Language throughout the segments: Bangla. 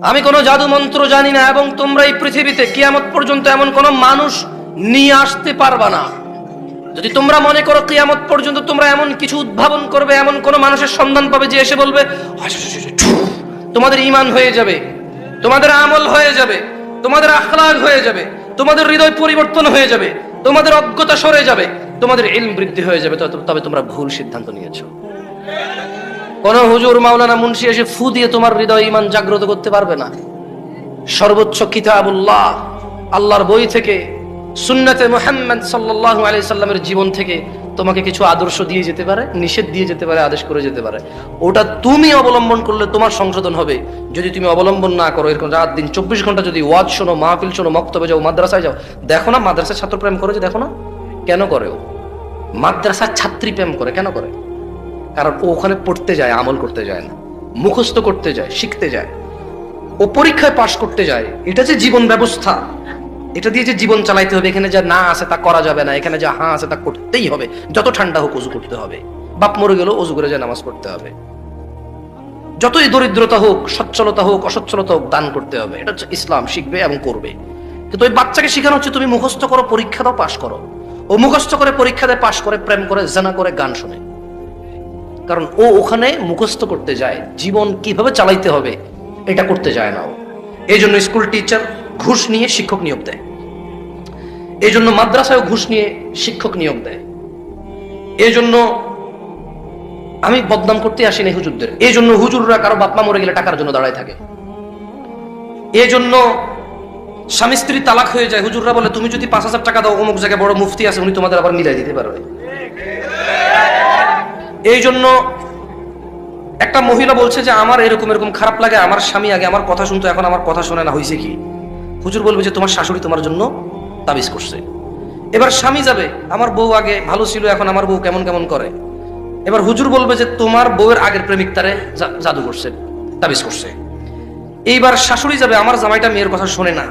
আমি কোনো জাদু মন্ত্র জানি না, এবং তোমরা এই পৃথিবীতে কিয়ামত পর্যন্ত এমন কোনো মানুষ নিয়ে আসতে পারবা না। যদি তোমরা মনে করো কিয়ামত পর্যন্ত তোমরা এমন কিছু উদ্ভাবন করবে, এমন কোন মানুষের সন্ধান পাবে যে এসে বলবে, তোমাদের ঈমান হয়ে যাবে, তোমাদের আমল হয়ে যাবে, তোমাদের আখলাক হয়ে যাবে, তোমাদের হৃদয় পরিবর্তন হয়ে যাবে, তোমাদের অজ্ঞতা সরে যাবে, তোমাদের ইলম বৃদ্ধি হয়ে যাবে, তবে তোমরা ভুল সিদ্ধান্ত নিয়েছো। কোন হুজুর মাওলানা মুন্সি এসে ফু দিয়ে তোমার হৃদয় ঈমান জাগ্রত করতে পারবে না। সর্বোচ্চ কিতাবুল্লাহ, আল্লাহর বই থেকে, সুন্নতে মুহাম্মদ সাল্লাল্লাহু আলাইহি সাল্লামের জীবন থেকে তোমাকে কিছু আদর্শ দিয়ে যেতে পারে, নিষেধ দিয়ে যেতে পারে, আদেশ করে যেতে পারে। ওটা তুমি অবলম্বন করলে তোমার সংশোধন হবে। যদি তুমি অবলম্বন না করো, এরকম রাত দিন 24 ঘন্টা যদি ওয়াজ শোনো, মাহফিল শোনো, মক্তবে যাও, মাদ্রাসায় যাও, দেখো না মাদ্রাসার ছাত্র প্রেম করে, যে দেখো না কেন করে, ও মাদ্রাসার ছাত্রী প্রেম করে কেন করে? কারণ ও ওখানে পড়তে যায়, আমল করতে যায় না, মুখস্থ করতে যায়, শিখতে যায়, ও পরীক্ষায় পাশ করতে যায়। এটা যে জীবন ব্যবস্থা, এটা দিয়ে যে জীবন চালাইতে হবে, এখানে যা না আছে তা করা যাবে না, এখানে যা হ্যাঁ আছে তা করতেই হবে। যত ঠান্ডা হোক অজু করতে হবে, বাপ মরে গেল অজু করে যায় নামাজ পড়তে হবে, যতই দরিদ্রতা হোক, সচ্ছলতা হোক, অসচ্ছলতা হোক, দান করতে হবে। এটা হচ্ছে ইসলাম, শিখবে এবং করবে। কিন্তু ওই বাচ্চাকে শেখানো হচ্ছে তুমি মুখস্থ করো, পরীক্ষা দাও, পাশ করো। ও মুখস্থ করে, পরীক্ষা দেয়, পাশ করে, প্রেম করে, জানা করে, গান শোনে। কারণ ও ওখানে মুখস্থ করতে যায়, জীবন কিভাবে চালাইতে হবে এটা করতে যায় না ও। এই জন্য স্কুল টিচার ঘুষ নিয়ে শিক্ষক নিয়োগ দেয়, এই জন্য মাদ্রাসায় ঘুষ নিয়ে শিক্ষক নিয়োগ দেয়। এই জন্য আমি বদনাম করতে আসি না হুজুরদের, এই জন্য হুজুররা কারো বাপমা মরে গেলে টাকার জন্য দাঁড়ায় থাকে। এই জন্য স্বামী স্ত্রী তালাক হয়ে যায়, হুজুররা বলে তুমি যদি 5,000 টাকা দাও, অমুক জায়গায় বড় মুফতি আছে, উনি তোমাদের আবার মিলাই দিতে পারবে। এই জন্য একটা মহিলা বলছে যে আমার এরকম এরকম খারাপ লাগে, আমার স্বামী আগে আমার কথা শুনতো, এখন আমার কথা শুনে না, হয়েছে কি? হুজুর বলবে যে তোমার শাশুড়ি তোমার জন্য তাবিজ করছে। এবার স্বামী যাবে, আমার বউ আগে ভালো ছিল, এখন আমার বউ কেমন কেমন করে। এবার হুজুর বলবে যে তোমার বউয়ের আগের প্রেমিক তারে জাদু করছে, তাবিজ করছে। এইবার শাশুড়ি যাবে, আমার জামাইটা মেয়ের কথা শোনে না,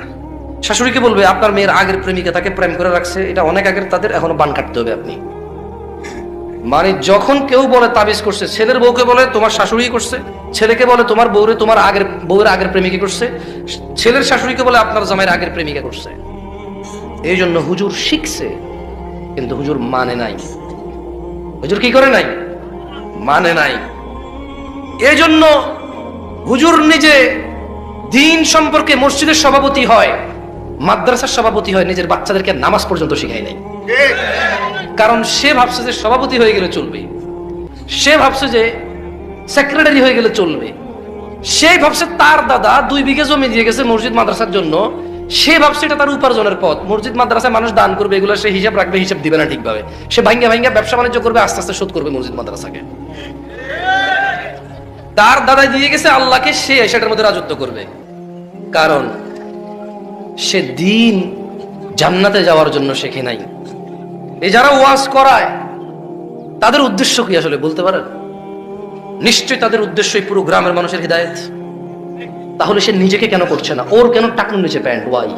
শাশুড়িকে বলবে আপনার মেয়ের আগের প্রেমিকা তাকে প্রেম করে রাখছে, এটা অনেক আগের, তাদের এখনো বান কাটতে হবে আপনি। মানে যখন কেউ বলে তাবিজ করছে, ছেলের বউকে বলে তোমার শাশুড়ি করছে, ছেলেকে বলে তোমার বউরে তোমার বউয়ের আগের প্রেমিকা করছে, ছেলের শাশুড়িকে বলে আপনার জামাইয়ের আগের প্রেমিকা করছে। এই জন্য হুজুর শিখছে, কিন্তু হুজুর মানে নাই। হুজুর কি করে নাই? মানে নাই। এই জন্য হুজুর নিজে দিন সম্পর্কে মসজিদের সভাপতি হয়, মাদ্রাসার সভাপতি হয়, নিজের বাচ্চাদেরকে নামাজ পর্যন্ত শিখায় নাই। কারণ সে ভাবছে যে সভাপতি হয়ে গেলে চলবে, সে ভাবছে যে সেক্রেটারি হয়ে গেলে চলবে, সে ভাবছে তার দাদা 2 বিঘা জমি দিয়ে গেছে মসজিদ মাদ্রাসার জন্য, সে ভাবছে এটা তার উপার্জনের পথ, মসজিদ মাদ্রাসায় মানুষ দান করবে, এগুলো সে হিসাব রাখবে, হিসাব দিবে না ঠিকভাবে, সে ভাঙ্গা ভাঙ্গা ব্যবসা বাণিজ্য করবে, আস্তে আস্তে শোধ করবে মসজিদ মাদ্রাসাকে। তার দাদা দিয়ে গেছে আল্লাহকে, সে সেটার মধ্যে রাজত্ব করবে। কারণ সে দিন জান্নাতে যাওয়ার জন্য শেখে নাই। এই যারা ওয়াজ করায় তাদের উদ্দেশ্য কি আসলে বলতে পারেন? নিশ্চয়ই তাদের উদ্দেশ্যই পুরো গ্রামের মানুষের হিদায়াত। তাহলে সে নিজেকে কেন করছে না? ওর কেন টাকনুর নিচে প্যান্ট? ওয়াই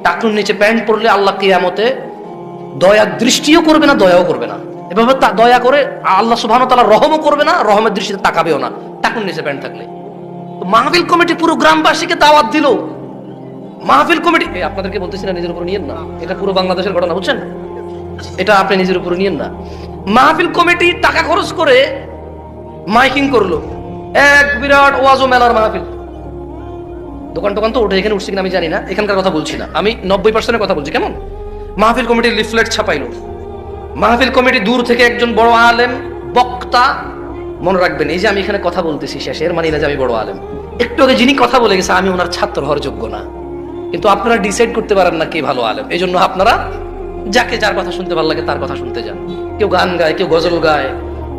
টাকনুর নিচে প্যান্ট পরলে আল্লাহ কিয়ামতে দয়া দৃষ্টিও করবে না, দয়াও করবে না। এভাবে দয়া করে আল্লাহ সুবহানাহু ওয়া তাআলা রহমও করবে না, রহমের দৃষ্টিতে তাকাবেও না টাকনুর নিচে প্যান্ট থাকলে। মাহফিল কমিটি পুরো গ্রামবাসীকে দাওয়াত দিল। মাহফিল কমিটি, আপনাদেরকে বলতেছি না নিজের উপর নিয়েন না, এটা পুরো বাংলাদেশের ঘটনা, বুঝছেন? এটা আপনি নিজের উপর নিয়েন না। মাহফিল কমিটি টাকা খরচ করে মাইকিং করলো, এক বিরাট ওয়াজ ও মেলার মাহফিল। দোকান টোকান তো ওঠে, এখানে উঠছে কিনা আমি জানি না, এখানকার কথা বলছি না আমি, 90% কথা বলছি। কেমন মাহফিল কমিটির লিফলেট ছাপাইলো। মাহফিল কমিটি দূর থেকে একজন বড় আলেম বক্তা, মনে রাখবেন এই যে আমি এখানে কথা বলতেছি শেষে এর মানে না যে আমি বড় আলেম। একটু আগে যিনি কথা বলে গেছে আমি ওনার ছাত্র হওয়ার যোগ্য না, কিন্তু আপনারা ডিসাইড করতে পারেন না কে ভালো আলেম। এই জন্য আপনারা যাকে যার কথা শুনতে ভালো লাগে তার কথা শুনতে যান। কেউ গান গায়, কেউ গজল গায়,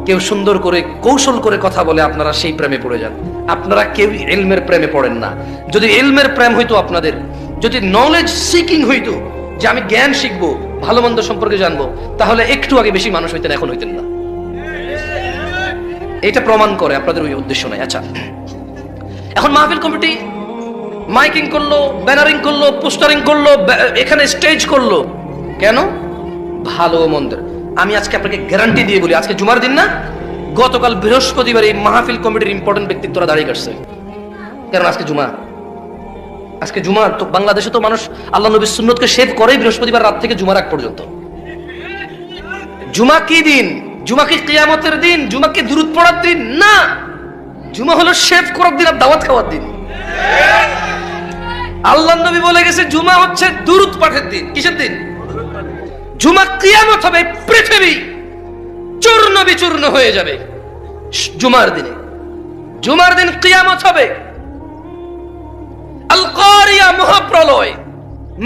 কেউ সুন্দর করে কৌশল করে কথা বলে, আপনারা সেই প্রেমে পড়ে যান। আপনারা কেউ ইলমের প্রেমে পড়েন না। যদি ইলমের প্রেম হইতো আপনাদের, যদি নলেজ সিকিং হইতো, যে আমি জ্ঞান শিখবো, ভালো মন্দ সম্পর্কে জানবো, তাহলে একটু আগে বেশি মানুষ হইতেন, এখন হইতেন না। এটা প্রমাণ করে আপনাদের ওই উদ্দেশ্য নাই। আচ্ছা, এখন মাহফিল কমিটি মাইকিং করলো, ব্যানারিং করলো, পোস্টারিং করলো, এখানে স্টেজ করলো। কেন? ভালো মন্দের। আমি আজকে আপনাকে গ্যারান্টি দিয়ে বলি, আজকে জুমার দিন না, গতকাল বৃহস্পতিবার এই মাহফিল কমিটির ইম্পর্টেন্ট ব্যক্তিত্বরা দাঁড়িয়ে কাটছে। কারণ আজকে জুমা। আজকে জুমা তো বাংলাদেশে তো মানুষ আল্লাহ নবীর সুন্নতকে শেভ করে বৃহস্পতিবার রাত থেকে জুমার আগ পর্যন্ত। জুমা কি দিন? জুমা কি কিয়ামতের দিন? জুমা কি দুরূদ পড়ার দিন? না, জুমা হলো শেভ করার দিন আর দাওয়াত খাওয়ার দিন। আল্লাহ নবী বলে গেছে জুমা হচ্ছে দুরূদ পাঠের দিন। কিসের দিন? জুমা। কিয়ামত হবে, পৃথিবী চূর্ণ বিচূর্ণ হয়ে যাবে জুমার দিনে। জুমার দিন কিয়ামত হবে। আল কারিয়া, মহাপ্রলয়।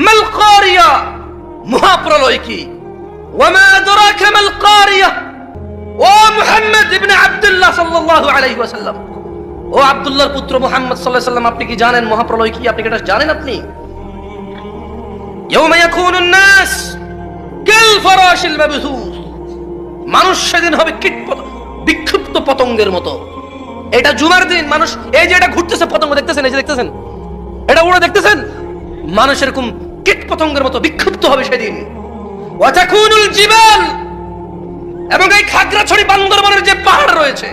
মাল কারিয়া, মহাপ্রলয় কি? ওয়ামা আদরাকা মাল কারিয়া। ও মুহাম্মদ ইবনে আব্দুল্লাহ সাল্লাল্লাহু আলাইহি ওয়াসাল্লাম, ও আব্দুল্লাহর পুত্র মুহাম্মদ সাল্লাল্লাহু আলাইহি ওয়াসাল্লাম, আপনি কি জানেন মহাপ্রলয় কি? আপনি কি এটা জানেন? আপনি ইয়াউমা ইয়াকুনুন নাস কাল ফারাশিল মাবথুস, মানুষ সেদিন হবে বিক্ষিপ্ত পতঙ্গের মতো। এটা জুমার দিন। মানুষ এই যে এটা ঘুরতেছে পতঙ্গ, দেখতেছেন? এই যে দেখতেছেন, এটা উড়ে দেখতেছেন? মানুষ এরকম কীট পতঙ্গের মতো বিক্ষিপ্ত হবে সেদিন। ওয়া তাকুনুল জিবাল, এবং এই খাগড়াছড়ি বান্দরবানের যে পাহাড় রয়েছে,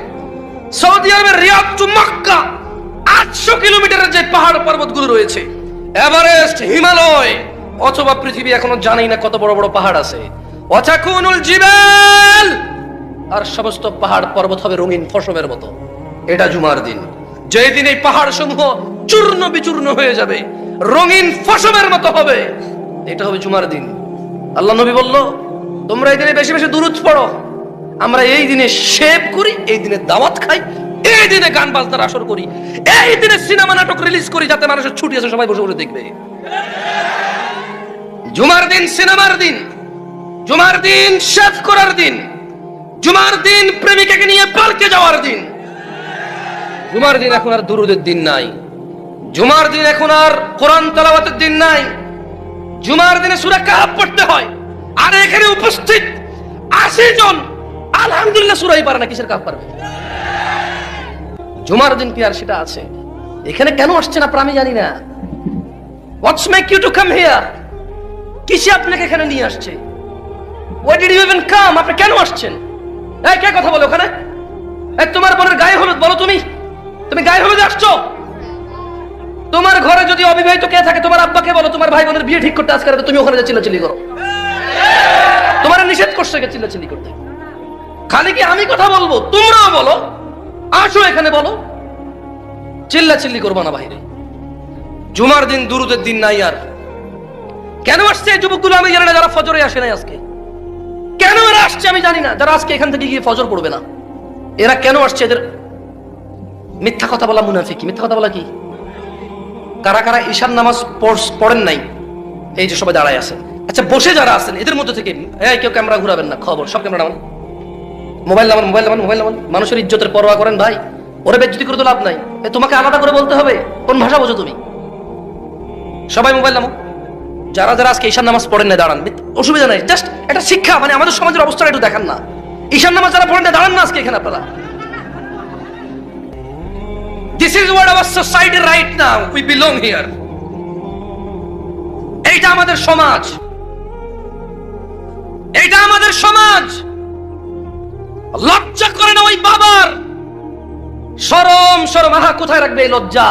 সৌদি আরবের রিয়াদ টু মক্কা 800 কিলোমিটারের যে পাহাড় পর্বতগুলো রয়েছে, এভারেস্ট, হিমালয়, অথবা পৃথিবী এখনো জানি না কত বড় বড় পাহাড় আছে। ওয়া তাকুনুল জিবাল, আর সমস্ত পাহাড় পর্বত হবে রঙিন ফসলের মতো। এটা জুমার দিন, যেই দিন এই পাহাড় সমূহ চূর্ণ বিচূর্ণ হয়ে যাবে, রঙিন ফসলের মতো হবে। এটা হবে জুমার দিন। আল্লাহ নবী বলল, তোমরা এই দিনে বেশি বেশি দুরূদ পড়ো। আমরা এই দিনে শেভ করি, এই দিনে দাওয়াত খাই, এই দিনে গান বাজনার আসর করি, এই দিনে সিনেমা নাটক রিলিজ করি, যাতে মানুষের ছুটি আছে সবাই বসে বসে দেখবে। জুমার দিন সিনেমার দিন, জুমার দিন শেভ করার দিন, জুমার দিন প্রেমিকাকে নিয়ে পার্কে যাওয়ার দিন। জুমার দিন এখন আর দুরূদের দিন নাই। জুমার দিন এখন আর কোরআন তেলাওয়াতের দিন নাই। জুমার দিনে সূরা কাহফ পড়তে হয়, আর এখানে উপস্থিত 80 জন আলহামদুলিল্লাহ সূরাই পারে না, কিসের কাহফ পারবে? জুমার দিন কি আর সেটা আছে? এখানে কেন আসছেন আপনারা আমি জানি না। What's make you to come here? কিসে আপনাকে এখানে নিয়ে আসছে? Why did you even come? আপনি কেন আসছেন? এই কে কথা বলে ওখানে? এই তোমার বোনের গায়ে হলুদ, বলো তুমি গায়ে হলুদে আসছো? তোমার ঘরে যদি অবিবাহিত কে থাকে, তোমার আব্বাকে বলো তোমার ভাই বোনের বিয়ে ঠিক করতে আজকে রাতে, তুমি ওখানে যা চিল্লাচিল্লি করো। তোমার নিষেধ করছে চিল্লাচিল্লি করতে। খালি কি আমি কথা বলবো? তোমরাও বলো, আসো এখানে বলো, চিল্লাচিল্লি করবো না বাইরে। জুমার দিন দুরূদের দিন নাই। আর কেন আসছে এই যুবকগুলো আমি জানি না, যারা ফজরে আসে নাই আজকে। কেন এরা আসছে আমি জানি না, যারা আজকে এখান থেকে গিয়ে ফজর পড়বে না। এরা কেন আসছে? এদের মিথ্যা কথা বলা মুনাফিকি। মিথ্যা কথা বলা কি? কারা কারা ঈশার নামাজ পড়েন নাই? এই যে সবাই দাঁড়ায় আছেন। আচ্ছা, বসে যারা আছেন এদের মধ্যে থেকে কেউ ক্যামেরা ঘুরাবেন না, খবর সব ক্যামেরা নামান, মোবাইল নামান, মোবাইল নামান, মোবাইল নামান। মানুষের ইজ্জতের পরোয়া করেন ভাই? ওরে বেজ্জতি করে তো লাভ নাই। তোমাকে আলাদা করে বলতে হবে? কোন ভাষা বোঝো তুমি? সবাই মোবাইল নামো। যারা যারা আজকে ঈশার নামাজ পড়েন না দাঁড়ান, অসুবিধা নাই। জাস্ট একটা শিক্ষা, মানে আমাদের সমাজের অবস্থাটা একটু দেখান না। ঈশার নামাজ যারা পড়েন না দাঁড়ান না আজকে এখানে আপনারা। This is what our society right now. We belong here. এইটা আমাদের সমাজ, এইটা আমাদের সমাজ। লজ্জা করে না ওই বাবার? শরম শরম, আহা, কোথায় রাখবে এই লজ্জা?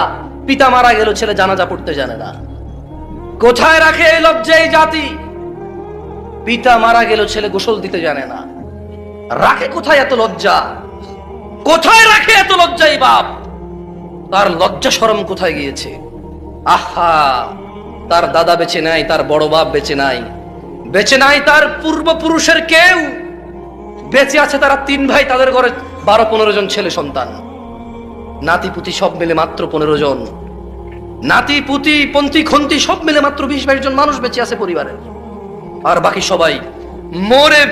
পিতা মারা গেল, ছেলে জানাজা পড়তে জানে না। কোথায় রাখে এই লজ্জা এই জাতি? পিতা মারা গেল, ছেলে গোসল দিতে জানে না। রাখে কোথায় এত লজ্জা? কোথায় রাখে এত লজ্জা এই বাপ? তার লজ্জা শরম কোথায় গিয়েছে? আহা, তার দাদা বেঁচে নাই, তার বড় বাপ বেঁচে নাই, বেঁচে নাই তার পূর্বপুরুষের কেউ। বেঁচে আছে তারা 3 ভাই, তাদের ঘরে 12-15 জন ছেলে সন্তান। নাতিপুতি সব মিলে মাত্র 15 জন। নাতিপুতি পন্থী খন্তি সব মিলে মাত্র 20-22 জন মানুষ বেঁচে আছে পরিবারের। আর বাকি সবাই মরে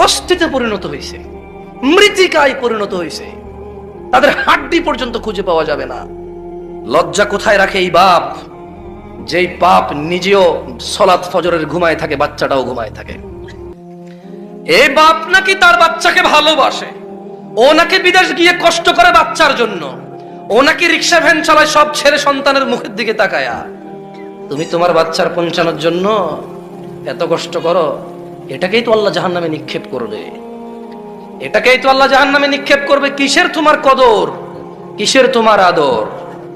অস্থিতে পরিণত হয়েছে, মৃত্তিকায় পরিণত হয়েছে। তাদের হাড্ডি পর্যন্ত খুঁজে পাওয়া যাবে না। লজ্জা কোথায় রাখে এই বাপ, যেই বাপ নিজেও সালাত ফজরের ঘুমায় থাকে, বাচ্চাটাও ঘুমায় থাকে। এই বাপ নাকি তার বাচ্চাকে ভালোবাসে, ও নাকি বিদেশ গিয়ে কষ্ট করে বাচ্চার জন্য, ও নাকি রিক্সা ভ্যান চালায় সব ছেলে সন্তানের মুখের দিকে তাকায়া। তুমি তোমার বাচ্চার পৌঁছানোর জন্য এত কষ্ট করো, এটাকেই তো আল্লাহ জাহান্নামে নিক্ষেপ করবে। এটাকেই তো আল্লাহ জাহান্নামে নিক্ষেপ করবে। কিসের তোমার কদর, কিসের তোমার আদর?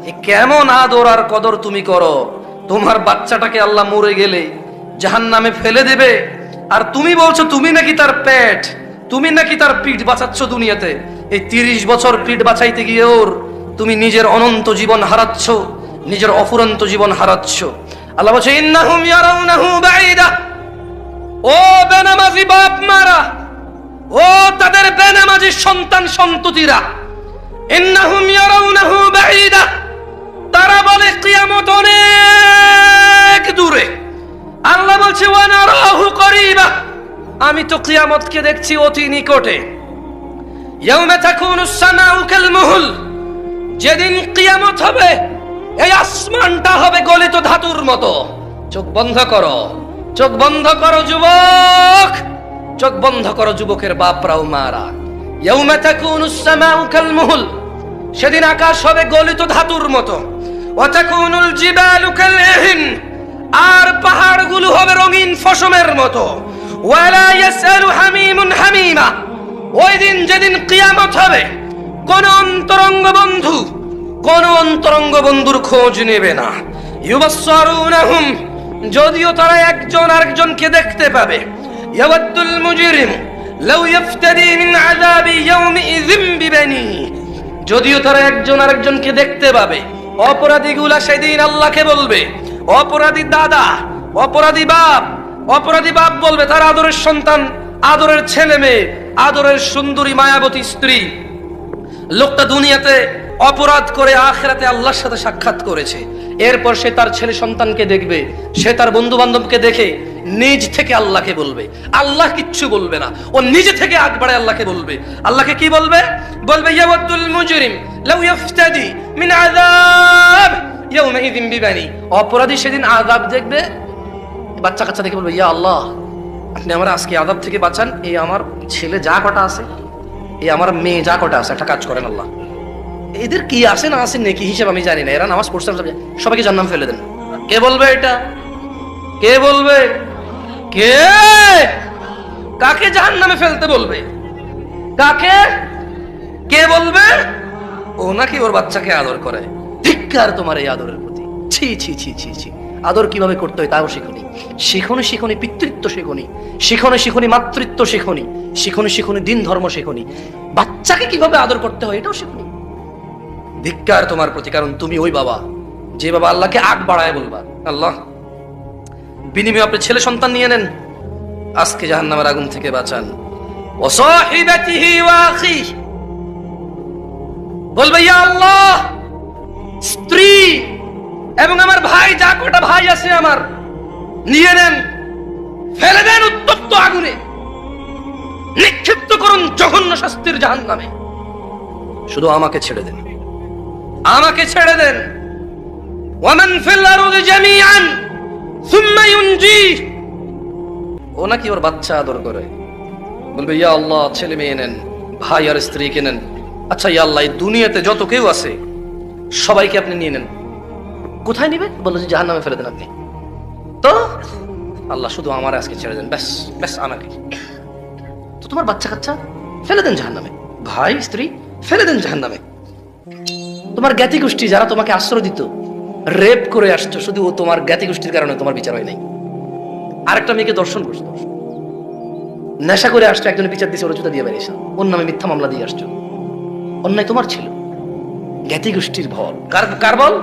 এ কেমন আদর আর কদর তুমি করো? তোমার বাচ্চাটাকে আল্লাহ মরে গেলে জাহান্নামে ফেলে দেবে, আর তুমি বলছো তুমি নাকি তার পেট, তুমি নাকি তার পিঠ বাঁচাচ্ছ দুনিয়াতে। এই 30 বছর পিঠ বাঁচাইতে গিয়ে ওর তুমি নিজের অনন্ত জীবন হারাচ্ছ, নিজের অফুরন্ত জীবন হারাচ্ছ। আল্লাহ বলছে ইন্নাহুম ইয়ারাউনাহু বাঈদা। ও বেনামাজি বাপ মারা, ও তাদের বেনামাজি সন্তান সন্ততিরা, ইন্নাহুম ইয়ারাউনাহু বাঈদা, তারা বলে কিয়ামত অনেক দূরে। আল্লাহ বলছে ওয়া নারাহু করিবা, আমি তো কিয়ামতকে দেখছি অতি নিকটে। ইয়াউমা তাকুনুস সামাউ কাল মুহল, যেদিন কিয়ামত হবে এই আসমানটা হবে গলিত ধাতুর মতো। চোখ বন্ধ করো, চোখ বন্ধ করো যুবক, চোখ বন্ধ করো যুবকের বাপরাও মারা। ইয়াউমা তাকুনুস সামাউ কাল মুহল, সেদিন আকাশ হবে গলিত ধাতুর মতো। ওয়া তাকুনুল জিবালু কাল ইহিন, আর পাহাড়গুলো হবে রঙিন ফসমের মতো। ওয়ালা ইয়াসআলু হামিমুন হামিমা, ওই দিন যেদিন কিয়ামত হবে কোন অন্তরঙ্গ বন্ধু কোন অন্তরঙ্গ বন্ধুর খোঁজ নেবে না। ইউবাসসারুনাহুম, যদিও তারা একজন আরেকজনকে দেখতে পাবে। ইয়াওয়াদ্দুল মুজরিম লাউ ইফতাদি মিন আযাবি ইয়াউমিযিম বিবানি, যদিও তারা একজন আরেকজনকে দেখতে পাবে। অপরাধীগুলা সেদিন আল্লাহকে বলবে, অপরাধী দাদা, অপরাধী বাপ বলবে তার আদরের সন্তান, আদরের ছেলে মেয়ে, আদরের সুন্দরী মায়াবতী স্ত্রী, লোকটা দুনিয়াতে অপরাধ করে আখিরাতে আল্লাহর সাথে সাক্ষাৎ করেছে। এরপর সে তার ছেলে সন্তানকে দেখবে, সে তার বন্ধু বান্ধবকে দেখে নিজ থেকে আল্লাহকে বলবে। আল্লাহ কিচ্ছু বলবে না, ও নিজে থেকে আগ বাড়ায় আল্লাহকে বলবে। আল্লাহকে কি বলবে? বলবে ইয়াওয়াদ্দুল মুজরিম লাউ ইফতাদি মিন আযাব ইয়াউমাইযিন বিবানি, অপরাধী সেদিন আযাব দেখবে, বাচ্চা কাচ্চা দেখে বলবে ইয়া আল্লাহ আপনি আমার আজকে আযাব থেকে বাঁচান। এই আমার ছেলে যা কটা আছে, এই আমার মেয়ে যা কটা আছে, একটা কাজ করেন আল্লাহ, এদের কি আছে না আছে নাকি হিসাব আমি জানি না, এরা নামাজ পড়ছে সবাইকে জান্নাম ফেলে দেন। কে বলবে এটা? কে বলবে? কে? কাকে জাহান্নামে ফেলতে বলবে? কাকে? কে বলবে? ও নাকি ওর বাচ্চাকে আদর করে? ধিক্কার তোমার এই আদরের প্রতি। ছি ছি ছি ছি ছি। আদর কিভাবে করতে হয় তাও শিখুনি, শিখুনি পিতৃত্ব শিখুনি, শিখুনি মাতৃত্ব শিখুনি দিন ধর্ম শিখুনি, বাচ্চাকে কিভাবে আদর করতে হয় এটাও শিখুনি। ধিক্কার তোমার প্রতি, কারণ তুমি ওই বাবা যে বাবা আল্লাহকে আগ বাড়ায় বলবা আল্লাহ বিনিময়ে আপনি ছেলে সন্তান নিয়ে নেন, আজকে জাহান্নামের আগুন থেকে বাঁচান। ওয়া সাহিবাতিহি ওয়া আখি, বলবে ইয়া আল্লাহ স্ত্রী এবং আমার ভাই, যা কটা ভাই আছে আমার, নিয়ে নেন, ফেলে দেন উত্তপ্ত আগুনে, নিক্ষিপ্ত করুন জঘন্য শাস্তির জাহান্নামে, শুধু আমাকে ছেড়ে দেন, আমাকে ছেড়ে দেন। ওয়ামান ফিল আরদি জামিআন সুম্মা ইউনজি, ও নাকি ওর বাচ্চা আদর করে, বলবে ইয়া আল্লাহ ছেলে মেয়ে নেন, ভাই আর স্ত্রীকে নেন। আচ্ছা ইয়া আল্লাহ এই দুনিয়াতে যত কেউ আছে সবাইকে আপনি নিয়ে নেন। কোথায় নিবে? বললো যে জাহান্নামে ফেলে দেন আপনি। তো আল্লাহ শুধু আমার আজকে ছেড়ে দেন, ব্যাস ব্যাস আমাকে। তো তোমার বাচ্চা কাচ্চা ফেলে দেন জাহান্নামে, ভাই স্ত্রী ফেলে দেন জাহান্নামে। তোমার জ্ঞাতি গোষ্ঠী যারা তোমাকে আশ্রয় দিত, রেপ করে আসছো, শুধু ও তোমার জ্ঞাতি গোষ্ঠীর কারণে তোমার বিচার হয় নাই। আরেকটা মেয়েকে দর্শন করছো, নেশা করে আসছো, একজনের বিচার দিয়েছে, ওরা জুতা দিয়ে বেরিয়েছে, ওর নামে মিথ্যা মামলা দিয়ে আসছো, অন্যায় তোমার ছিল। জ্ঞাতি গোষ্ঠীর ভল কার বল?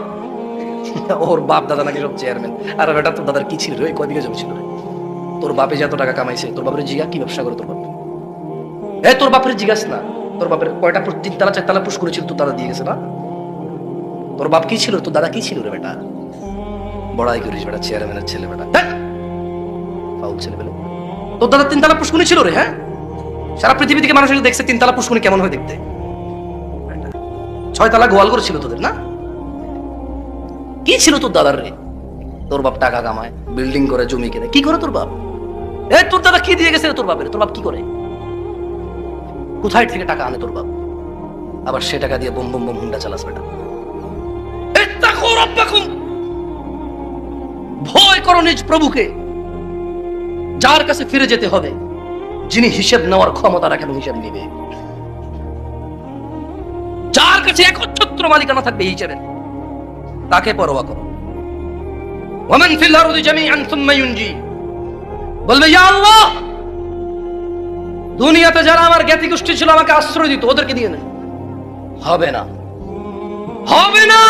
ওর বাপ দাদা নাকি সব চেয়ারম্যান। আর বেটা তোর দাদার কি ছিল রে? কয়দিকে জমি ছিল রে? তোর বাপে যে এত টাকা কামাইছে, তোর বাপের জিগা কি ব্যবসা করে তোর বাপ? তোর বাপের জিজ্ঞাস না, তোর বাপের কয়টা 3 তালা 4 তালা পুশ করেছিল, তোর দাদা দিয়ে গেছে না? তোর বাপ কি ছিল, তোর দাদা কি ছিল রে বেটা? বড়াই করিস বেটা, চেয়ারম্যানের ছেলে বেটা, ফাউল ছেলে বেটা। তোর দাদা 3 তালা পুষ্কুনি ছিল রে। হ্যাঁ, সারা পৃথিবী থেকে মানুষ দেখছে 3 তালা পুষ্কুনি কেমন হয় দেখতে। 6 তালা গোয়াল করেছিল তোদের না? কি ছিল তোর দাদার রে? তোর বাপ টাকা কামায়, বিল্ডিং করে, জমি কেনে। কি করে তোর বাপ? তোর দাদা কি দিয়ে গেছে তোর বাপের? তোর বাপ কি করে? কোথায় থেকে টাকা আনে তোর বাপ? আবার সে টাকা দিয়ে বোম বোম বোম হুন্ডা চালাস বেটা। ভয় করো নিজ প্রভুকে, যার কাছে ফিরে যেতে হবে, যিনি হিসেব নেওয়ার ক্ষমতা রাখেন, হিসেব নিবে, যার কাছে একচ্ছত্র মালিকানা থাকবে হিসেবে। তাকে পরোয়া করো। ওয়ামান ফিল আরদি জামিআন সুম্মা ইউনজি, বলবে ইয়া আল্লাহ, দুনিয়াতে যারা আমার জ্ঞাতি গোষ্ঠী ছিল আমাকে আশ্রয় দিত, ওদেরকে দিয়ে নেন। হবে না, হবে না।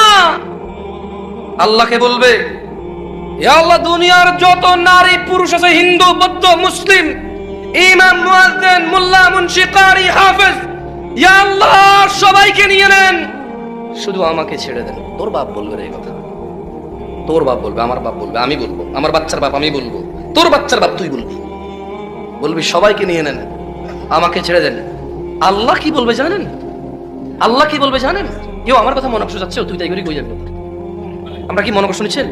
আল্লাহকে বলবে ইয়া আল্লাহ, দুনিয়ার যত নারী পুরুষ আছে, হিন্দু বৌদ্ধ মুসলিম, ইমাম মুয়াজ্জিন মোল্লা মুন্সি কারি হাফেজ, ইয়া আল্লাহ সবাইকে নিয়ে নেন, শুধু আমাকে ছেড়ে দেন। তোর বাপ বলবে রে এই কথা, তোর বাপ বলবে, আমার বাপ বলবে, আমি বলবো, আমার বাচ্চার বাপ আমি বলবো, তোর বাচ্চার বাপ তুই বলবি, বলবি সবাইকে নিয়ে নেন, আমাকে ছেড়ে দেন। আল্লাহ কি বলবে জানেন? আল্লাহ কি বলবে জানেন? কেউ আমার কথা মনে কষ্ট যাচ্ছে, তুই তাই করে কই যাবি? আমরা কি মনে কষ্ট নিচ্ছেন?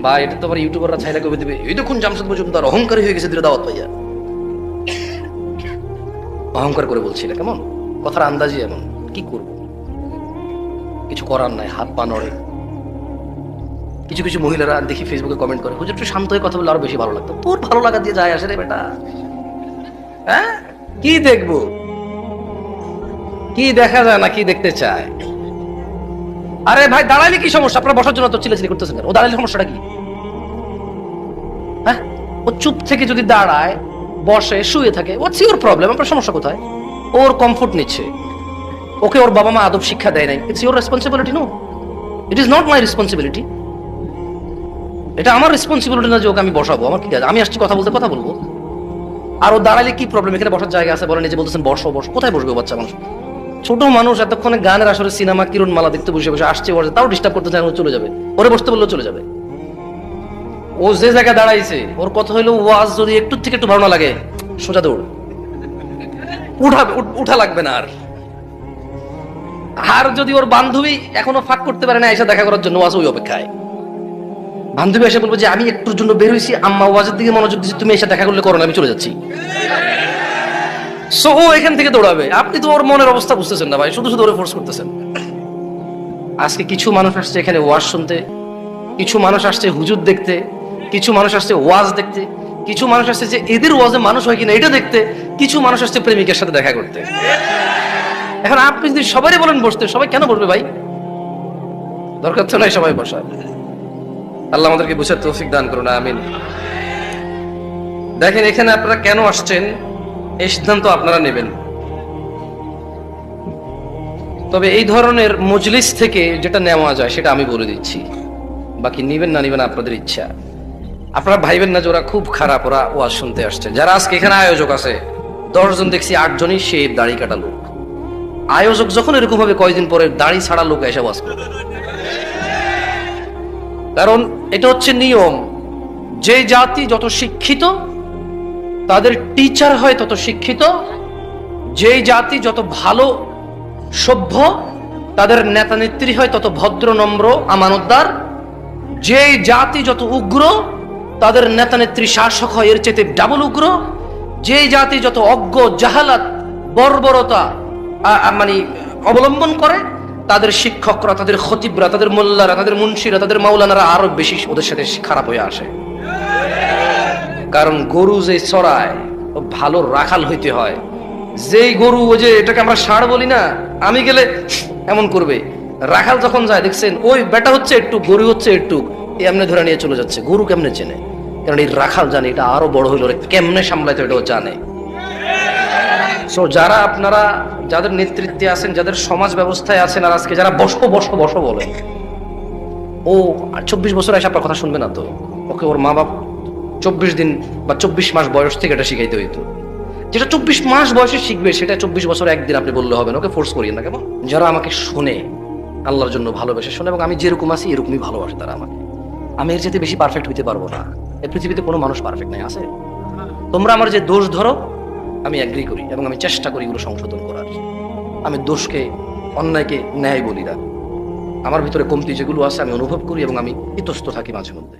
বা এটা তো আবার ইউটিউবাররা ছাইলা কবে দিবে, এই দেখুন জামশেদ মজুমদার অহংকারী হয়ে গেছে দিলে দাওয়াত পাইয়া। অহংকার করে বলছি না, কেমন কথার আন্দাজি এমন। কি করব, কিছু করার নাই, হাত পা নড়ে। কিছু কিছু মহিলারা দেখি ফেসবুকে কমেন্ট করে, হুজুর একটু শান্ত হয়ে কথা বললে আরো বেশি ভালো লাগতো। তোর ভালো লাগা দিয়ে যায় আসে রে বেটা? হ্যাঁ, কি দেখবো? কি দেখা যায় না, কি দেখতে চায়? আরে ভাই দাঁড়াইলে কি সমস্যা? আপনারা বসার জন্য তো চিল্লাচিল্লি করতেছেন, ও দাঁড়াইলে সমস্যাটা কি? হ্যাঁ, ও চুপ থেকে যদি দাঁড়ায়, বসে, শুয়ে থাকে, হোয়াটস ইওর প্রবলেম? আপনার সমস্যা কোথায়? ওর কমফোর্ট নিচ্ছে, ওকে ওর বাবা মা আদব শিক্ষা দেয় নাই, it's your responsibility. No, it is not my responsibility. এটা আমার রেসপন্সিবিলিটি না যে ওকে আমি বসাবো। আমার কি কাজ? আমি আসছি কথা বলতে, কথা বলবো। আর ও দাঁড়াইলে কি প্রবলেম? এখানে বসার জায়গা আছে, বলেন, এই যে বলতেছেন বসো বসো, কোথায় বসবে বাচ্চা মানুষ? ছোট মানুষ এতক্ষণে গানের আসরে সিনেমা কিরণ মালা দেখতে বসে বসে আসছে, তাও ডিস্টার্ব করতে চায়, চলে যাবে। ওরে বসতে বললেও চলে যাবে। ও যে জায়গায় দাঁড়াইছে, ওর কথা হইলো ওয়াজ যদি একটু থেকে একটু ভালো না লাগে, সোজা দৌড়, উঠা লাগবে না। আর যদি ওর বান্ধবী এখনো ফাঁক করতে পারে না এসে দেখা করার জন্য, ওয়াজ ওই অপেক্ষায়। বান্ধবী এসে বলবো যে আমি একটুর জন্য বের হয়েছি, আম্মা ওয়াজের দিকে মনোযোগ দিচ্ছি, তুমি এসে দেখা করলে করো না, আমি চলে যাচ্ছি। সো ও এখান থেকে দৌড়াবে। আপনি তো ওর মনের অবস্থা বুঝতেছেন না ভাই, শুধু শুধু ওরে ফোর্স করতেছেন। আজকে কিছু মানুষ আসছে এখানে ওয়াজ শুনতে, কিছু মানুষ আসছে হুজুর দেখতে, কিছু মানুষ আসছে ওয়াজ দেখতে, কিছু মানুষ আসছে যে এদের ওয়াজে মানুষ হয় কিনা এটা দেখতে, কিছু মানুষ আসছে প্রেমিকের সাথে দেখা করতে। এখন আপনি যদি সবাই বলেন বসতে, সবাই কেন বসবে ভাই? দরকার তো নাই সবাই বসার। আল্লাহ আমাদেরকে বুঝার তৌফিক দান করুন, আমিন। দেখেন এখানে আপনারা কেন আসছেন, এই সিদ্ধান্ত আপনারা নেবেন। তবে এই ধরনের মজলিস থেকে যেটা নেওয়া যায় সেটা আমি বলে দিচ্ছি, বাকি নিবেন না নিবেন আপনাদের ইচ্ছা। আপনারা ভাইবেন না যে ওরা খুব খারাপ, ওরা ওয়াজ শুনতে আসছে। যারা আজকে এখানে আয়োজক আছে 10 জন দেখছি 8 জনই শেভ দাড়ি কাটা লোক। আয়োজক যখন এরকম হবে, কয়েকদিন পরে দাড়ি ছাড়া লোক এসে ওয়াজ করবে। কারণ এটা হচ্ছে নিয়ম, যে জাতি যত শিক্ষিত তাদের টিচার হয় তত শিক্ষিত, যেই জাতি যত ভালো সভ্য তাদের নেতা নেত্রী হয় তত ভদ্র নম্র আমানতদার, যেই জাতি যত উগ্র তাদের নেতা নেত্রী শাসক হয় এর চেয়ে ডাবল উগ্র, যেই জাতি যত অজ্ঞ জাহালাত বর্বরতা মানে অবলম্বন করে তাদের শিক্ষকরা, তাদের খতিবরা, তাদের মোল্লারা, তাদের মুন্সিরা, তাদের মাওলানারা আরো বেশি ওদের সাথে খারাপ হয়ে আসে। কারণ গরু যে চড়ায় ভালো রাখাল হইতে হয়। যেই গরু, ওই যে এটাকে আমরা ষাঁড় বলি না, আমি গেলে এমন করবে, রাখাল যখন যায় দেখছেন ওই বেটা হচ্ছে একটু, গরু হচ্ছে একটু, এমনি ধরে নিয়ে চলে যাচ্ছে। গরু কেমনে চেনে? কারণ এই রাখাল জানে এটা আরো বড় হইলো, কেমনে সামলাইতে এটাও জানে। সো যারা আপনারা যাদের নেতৃত্বে আছেন, যাদের সমাজ ব্যবস্থায় আছেন, আর আজকে যারা বসো বসো বসো বলেন, ও 24 বছর এসে আপনার কথা শুনবে না তো। ওকে ওর মা বাপ 24 দিন বা 24 মাস বয়স থেকে এটা শিখাইতে হইতো। যেটা 24 মাস বয়সে শিখবে সেটা 24 বছর একদিন আপনি বললে হবে না। ওকে ফোর্স করিয়েন না, কেমন? যারা আমাকে শুনে, আল্লাহর জন্য ভালোবেসে শুনে, এবং আমি যেরকম আছি এরকমই ভালোবাসে তারা আমাকে। আমি এর চাইতে বেশি পারফেক্ট হইতে পারবো না। এই পৃথিবীতে কোনো মানুষ পারফেক্ট নাই, আছে? তোমরা আমার যে দোষ ধরো আমি এগ্রি করি এবং আমি চেষ্টা করি এগুলো সংশোধন করার। আমি দোষকে, অন্যায়কে ন্যায় বলি না। আমার ভিতরে কমতি যেগুলো আছে আমি অনুভব করি এবং আমি ইতস্ত থাকি মাঝে মধ্যে।